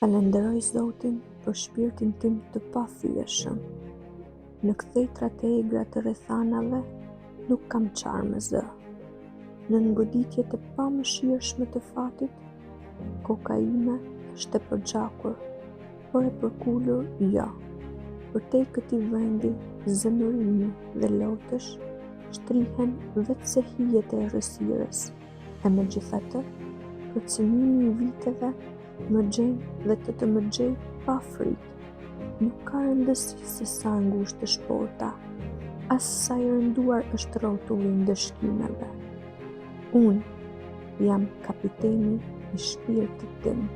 Falenderoj Zotin për shpirtin tim të pathyeshëm. Në kthejtrat e egra të rrethanave nuk kam qarë me zë. Në goditjet e pamëshirshme të fatit, koka ime është e përgjakur, por e përkulur jo. Përtej këtij vendi, zemërimi dhe lotësh shtrihen vetë se hijet e errësirës, e megjithatë, përcimimi I viteve më gjen dhe të më gjej pa frikë. Nuk ka rëndësi se sa ngushtë është porta, as sa I rënduar është rrotulli I ndëshkimeve. Unë jam kapiteni I shpirtit tim.